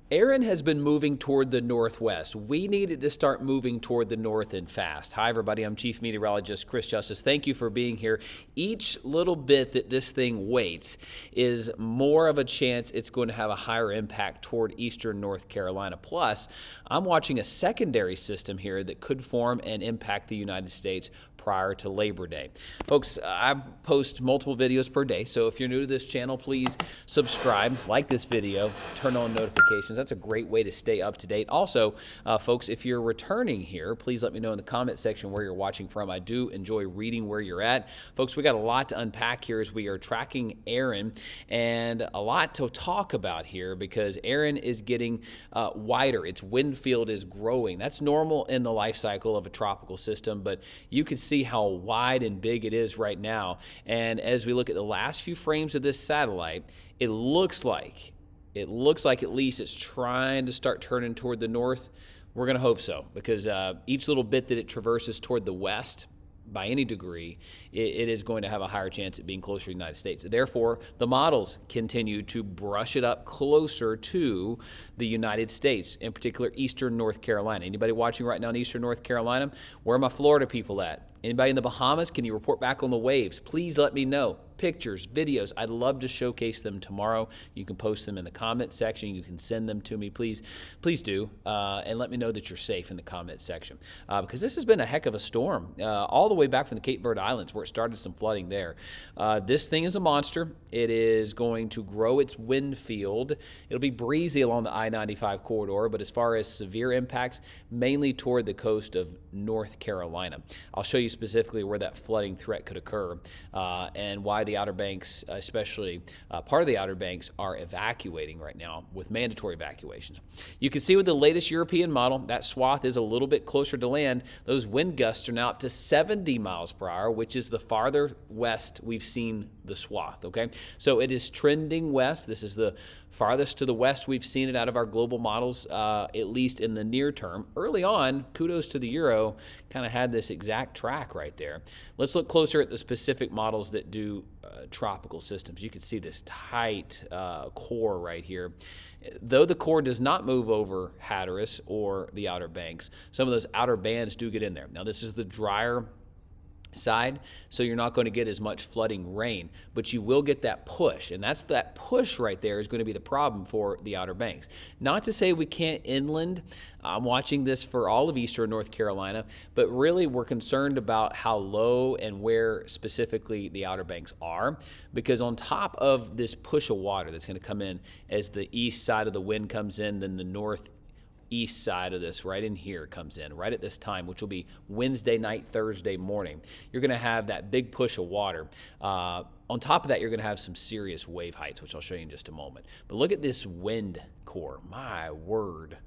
Erin has been moving toward the northwest. We needed to start moving toward the north and fast. Hi, everybody. I'm Chief Meteorologist Chris Justice. Thank you for being here. Each little bit that this thing waits is more of a chance it's going to have a higher impact toward eastern North Carolina. Plus, I'm watching a secondary system here that could form and impact the United States prior to Labor Day. Folks, I post multiple videos per day, so if you're new to this channel, please subscribe, like this video, turn on notifications. That's a great way to stay up to date. Also, folks, if you're returning here, please let me know in the comment section where you're watching from. I do enjoy reading where you're at. Folks, we got a lot to unpack here as we are tracking Erin, and a lot to talk about here because Erin is getting wider. Its wind field is growing. That's normal in the life cycle of a tropical system, but you can see how wide and big it is right now. And as we look at the last few frames of this satellite, it looks like at least it's trying to start turning toward the north. We're going to hope so because each little bit that it traverses toward the west, by any degree, it is going to have a higher chance at being closer to the United States. Therefore, the models continue to brush it up closer to the United States, in particular eastern North Carolina. Anybody watching right now in eastern North Carolina? Where are my Florida people at? Anybody in the Bahamas? Can you report back on the waves? Please let me know. Pictures, videos. I'd love to showcase them tomorrow. You can post them in the comment section. You can send them to me. Please do. And let me know that you're safe in the comment section. Because this has been a heck of a storm. All the way back from the Cape Verde Islands where it started some flooding there. This thing is a monster. It is going to grow its wind field. It'll be breezy along the I-95 corridor, but as far as severe impacts, mainly toward the coast of North Carolina. I'll show you specifically where that flooding threat could occur and why the Outer Banks, especially part of the Outer Banks, are evacuating right now with mandatory evacuations. You can see with the latest European model, that swath is a little bit closer to land. Those wind gusts are now up to 70 miles per hour, which is the farther west we've seen the swath, okay? So it is trending west. This is the farthest to the west we've seen it out of our global models, at least in the near term. Early on, kudos to the Euro, kind of had this exact track right there. Let's look closer at the specific models that do tropical systems. You can see this tight core right here. Though the core does not move over Hatteras or the Outer Banks, some of those outer bands do get in there. Now, this is the drier side, so you're not going to get as much flooding rain, but you will get that push, and that push right there is going to be the problem for the Outer Banks. Not to say we can't inland. I'm watching this for all of eastern North Carolina, but really we're concerned about how low and where specifically the Outer Banks are, because on top of this push of water that's going to come in as the east side of the wind comes in, then the northeast side of this right in here comes in right at this time, which will be Wednesday night, Thursday morning. You're going to have that big push of water. On top of that, you're going to have some serious wave heights, which I'll show you in just a moment. But look at this wind core. My word.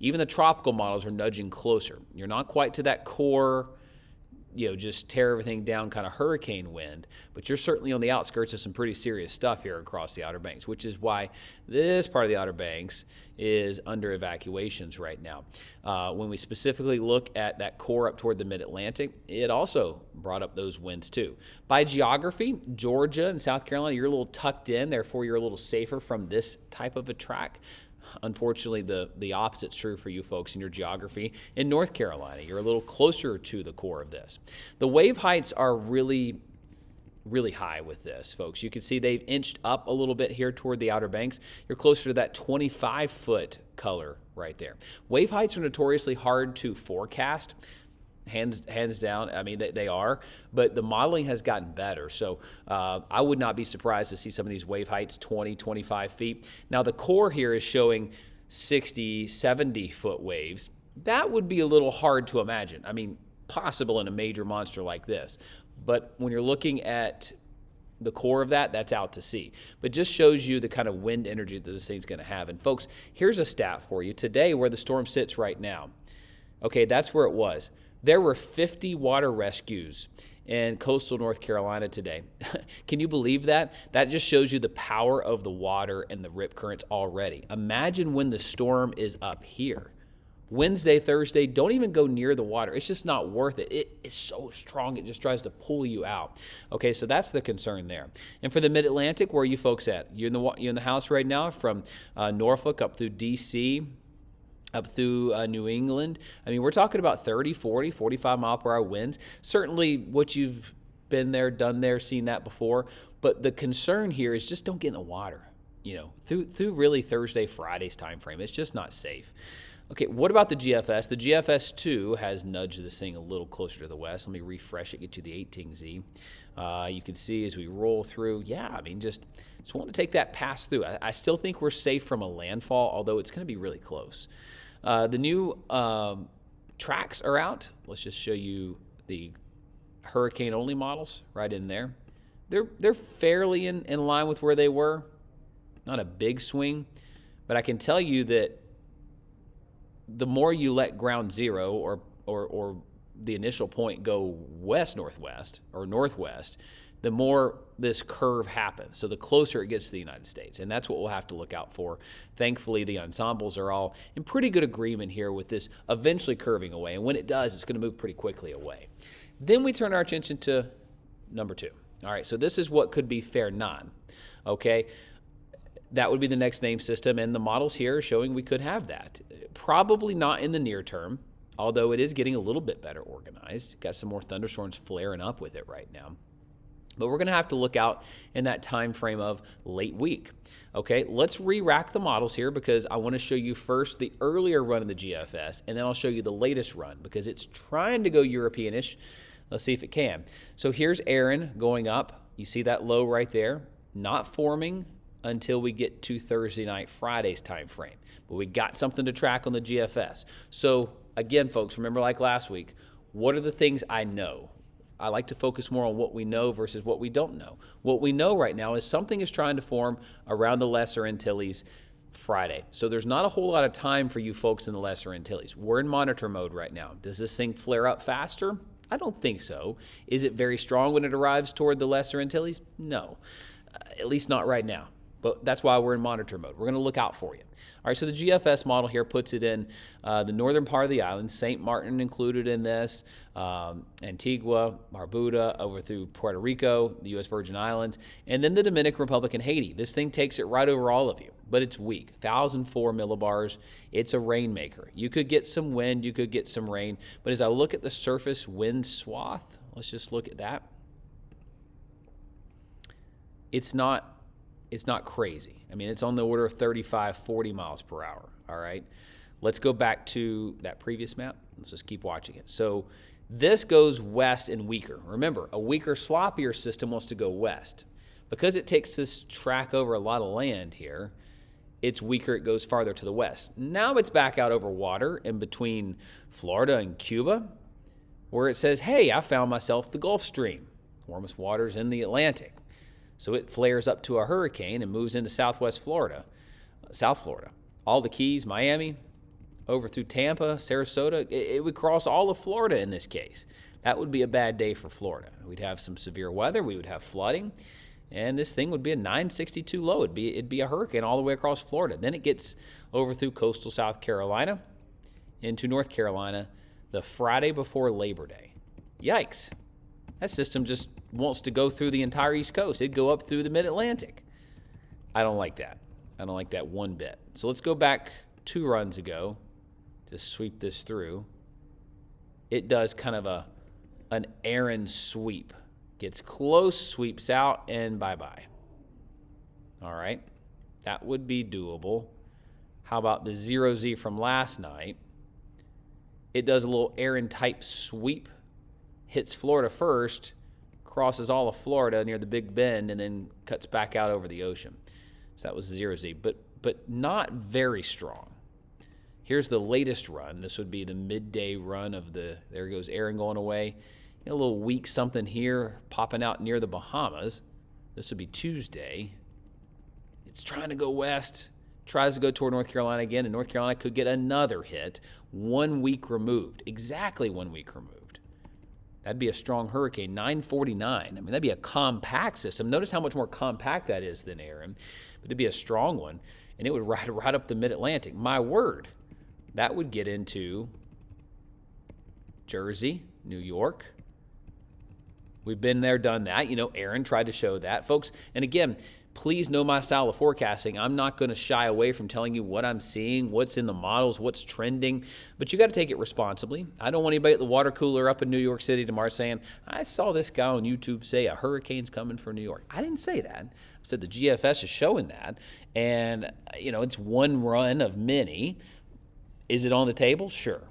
Even the tropical models are nudging closer. You're not quite to that core, just tear everything down kind of hurricane wind, but you're certainly on the outskirts of some pretty serious stuff here across the Outer Banks, which is why this part of the Outer Banks is under evacuations right now. When we specifically look at that core up toward the mid-Atlantic, it also brought up those winds too. By geography, Georgia and South Carolina, you're a little tucked in, therefore you're a little safer from this type of a track. Unfortunately, the opposite's true for you folks in your geography. In North Carolina, you're a little closer to the core of this. The wave heights are really high with this, folks. You can see they've inched up a little bit here toward the Outer Banks. You're closer to that 25-foot color right there. Wave heights are notoriously hard to forecast. Hands down, I mean, they are, but the modeling has gotten better. So I would not be surprised to see some of these wave heights 20, 25 feet. Now, the core here is showing 60, 70-foot waves. That would be a little hard to imagine. I mean, possible in a major monster like this. But when you're looking at the core of that, that's out to sea. But just shows you the kind of wind energy that this thing's going to have. And folks, here's a stat for you. Today, where the storm sits right now, okay, that's where it was. There were 50 water rescues in coastal North Carolina today. Can you believe that? That just shows you the power of the water and the rip currents already. Imagine when the storm is up here. Wednesday, Thursday, don't even go near the water. It's just not worth it. It is so strong, it just tries to pull you out. Okay, so that's the concern there. And for the Mid-Atlantic, where are you folks at? You're in the house right now from Norfolk up through D.C., up through New England. I mean, we're talking about 30, 40, 45 mile per hour winds. Certainly what you've been there, done there, seen that before. But the concern here is just don't get in the water, through really Thursday, Friday's time frame. It's just not safe. Okay, what about the GFS? The GFS2 has nudged this thing a little closer to the west. Let me refresh it, get to the 18Z. You can see as we roll through, just want to take that pass through. I still think we're safe from a landfall, although it's going to be really close. The new tracks are out. Let's just show you the hurricane-only models right in there. They're fairly in line with where they were. Not a big swing, but I can tell you that the more you let ground zero or the initial point go west-northwest or northwest, the more this curve happens. So the closer it gets to the United States, and that's what we'll have to look out for. Thankfully, the ensembles are all in pretty good agreement here with this eventually curving away, and when it does, it's going to move pretty quickly away. Then we turn our attention to number 2. All right, so this is what could be fair non, okay? That would be the next name system, and the models here are showing we could have that. Probably not in the near term, although it is getting a little bit better organized. Got some more thunderstorms flaring up with it right now. But we're going to have to look out in that time frame of late week. Okay, let's re-rack the models here because I want to show you first the earlier run of the GFS, and then I'll show you the latest run because it's trying to go European-ish. Let's see if it can. So here's Erin going up. You see that low right there? Not forming until we get to Thursday night, Friday's time frame. But we got something to track on the GFS. So again, folks, remember like last week, what are the things I know? I like to focus more on what we know versus what we don't know. What we know right now is something is trying to form around the Lesser Antilles Friday. So there's not a whole lot of time for you folks in the Lesser Antilles. We're in monitor mode right now. Does this thing flare up faster? I don't think so. Is it very strong when it arrives toward the Lesser Antilles? No, at least not right now. But that's why we're in monitor mode. We're going to look out for you. All right, so the GFS model here puts it in the northern part of the island, St. Martin included in this, Antigua, Barbuda, over through Puerto Rico, the U.S. Virgin Islands, and then the Dominican Republic and Haiti. This thing takes it right over all of you, but it's weak, 1,004 millibars. It's a rainmaker. You could get some wind, you could get some rain, but as I look at the surface wind swath, let's just look at that. It's not crazy. I mean, it's on the order of 35, 40 miles per hour, all right? Let's go back to that previous map. Let's just keep watching it. So this goes west and weaker. Remember, a weaker, sloppier system wants to go west. Because it takes this track over a lot of land here, it's weaker, it goes farther to the west. Now it's back out over water in between Florida and Cuba, where it says, hey, I found myself the Gulf Stream, warmest waters in the Atlantic. So it flares up to a hurricane and moves into southwest Florida, South Florida. All the Keys, Miami, over through Tampa, Sarasota. It would cross all of Florida in this case. That would be a bad day for Florida. We'd have some severe weather. We would have flooding. And this thing would be a 962 low. It'd be a hurricane all the way across Florida. Then it gets over through coastal South Carolina into North Carolina the Friday before Labor Day. Yikes. That system just wants to go through the entire East Coast. It'd go up through the Mid-Atlantic. I don't like that. I don't like that one bit. So let's go back 2 runs ago to sweep this through. It does kind of an Erin sweep. Gets close, sweeps out, and bye-bye. All right. That would be doable. How about the 0Z from last night? It does a little Erin-type sweep. Hits Florida first, crosses all of Florida near the Big Bend, and then cuts back out over the ocean. So that was 0Z, but not very strong. Here's the latest run. This would be the midday run of there goes Erin going away. A little weak something here popping out near the Bahamas. This would be Tuesday. It's trying to go west, tries to go toward North Carolina again, and North Carolina could get another hit 1 week removed, exactly 1 week removed. That'd be a strong hurricane, 949. I mean, that'd be a compact system. Notice how much more compact that is than Erin, but it'd be a strong one, and it would ride right up the Mid-Atlantic. My word, That would get into Jersey, New York. We've been there, done that. Erin tried to show that, folks. And again, please know my style of forecasting. I'm not going to shy away from telling you what I'm seeing, what's in the models, what's trending, but you got to take it responsibly. I don't want anybody at the water cooler up in New York City tomorrow saying, I saw this guy on YouTube say a hurricane's coming for New York. I didn't say that. I said the GFS is showing that, and it's one run of many. Is it on the table? Sure.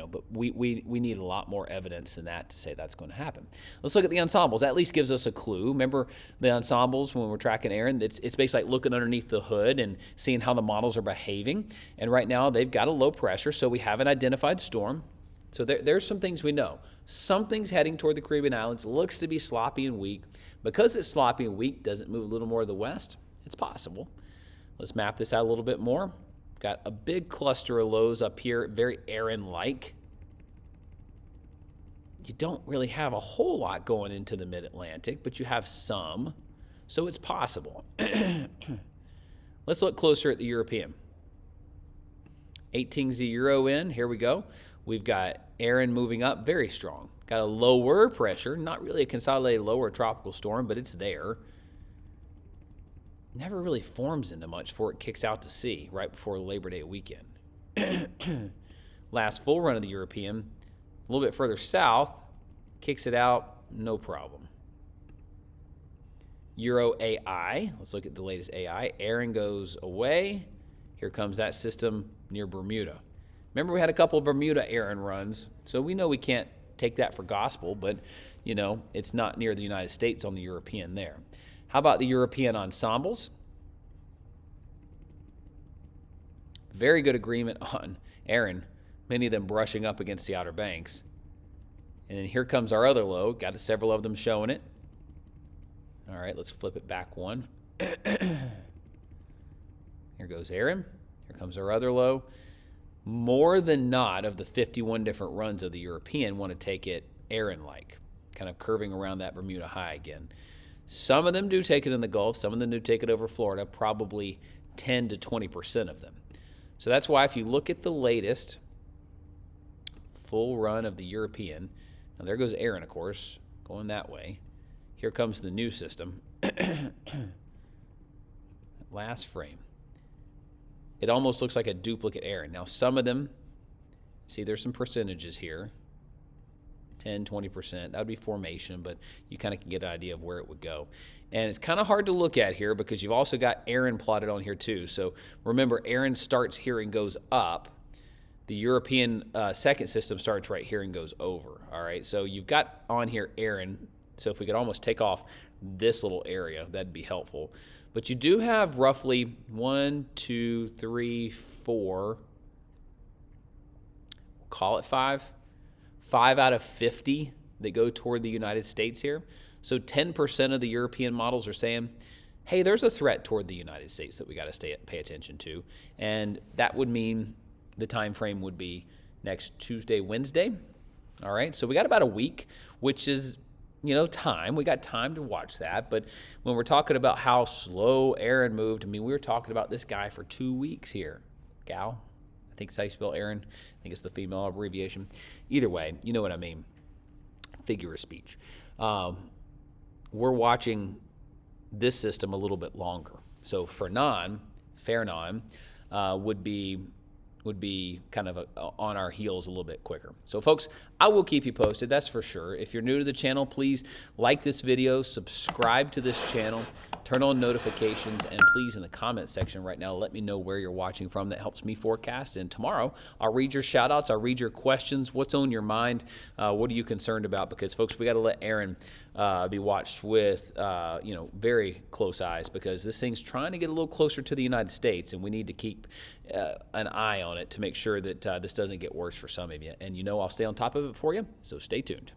But we need a lot more evidence than that to say that's going to happen. Let's look at the ensembles. That at least gives us a clue. Remember the ensembles when we're tracking Erin? It's basically like looking underneath the hood and seeing how the models are behaving. And right now they've got a low pressure, so we have an identified storm. So there's some things we know. Something's heading toward the Caribbean Islands. Looks to be sloppy and weak. Because it's sloppy and weak, does it move a little more to the west? It's possible. Let's map this out a little bit more. Got a big cluster of lows up here, very Erin-like. You don't really have a whole lot going into the mid-Atlantic, but you have some, so it's possible. Let's look closer at the European. 18Z Euro in, here we go. We've got Erin moving up, very strong. Got a lower pressure, not really a consolidated lower tropical storm, but it's there. Never really forms into much before it kicks out to sea right before Labor Day weekend. Last full run of the European, a little bit further south, kicks it out, no problem. Euro AI, let's look at the latest AI. Erin goes away. Here comes that system near Bermuda. Remember we had a couple of Bermuda Erin runs, so we know we can't take that for gospel, but it's not near the United States on the European there. How about the European ensembles? Very good agreement on Erin, many of them brushing up against the Outer Banks. And then here comes our other low. Got several of them showing it. All right, let's flip it back one. Here goes Erin. Here comes our other low. More than not of the 51 different runs of the European want to take it Erin-like, kind of curving around that Bermuda high again. Some of them do take it in the Gulf. Some of them do take it over Florida, probably 10 to 20% of them. So that's why if you look at the latest full run of the European, now there goes Erin, of course, going that way. Here comes the new system. Last frame. It almost looks like a duplicate Erin. Now some of them, see there's some percentages here. 10, 20%. That would be formation, but you kind of can get an idea of where it would go. And it's kind of hard to look at here because you've also got Erin plotted on here too. So remember, Erin starts here and goes up. The European second system starts right here and goes over. All right, so you've got on here Erin. So if we could almost take off this little area, that'd be helpful. But you do have roughly 1, 2, 3, 4, we'll call it 5 out of 50 that go toward the United States here. So 10% of the European models are saying, hey, there's a threat toward the United States that we got to pay attention to. And that would mean the time frame would be next Tuesday, Wednesday. All right, so we got about a week, which is, time. We got time to watch that. But when we're talking about how slow Erin moved, we were talking about this guy for 2 weeks here. Gal, I think it's how you spell Erin. I think it's the female abbreviation. Either way, you know what I mean. Figure of speech. We're watching this system a little bit longer. So Fernan would be kind of on our heels a little bit quicker. So folks, I will keep you posted, that's for sure. If you're new to the channel, please like this video, subscribe to this channel, turn on notifications, and please in the comment section right now, let me know where you're watching from. That helps me forecast. And tomorrow, I'll read your shout outs, I'll read your questions. What's on your mind? What are you concerned about? Because folks, we got to let Erin be watched with very close eyes, because this thing's trying to get a little closer to the United States, and we need to keep an eye on it to make sure that this doesn't get worse for some of you. And I'll stay on top of it for you, so stay tuned.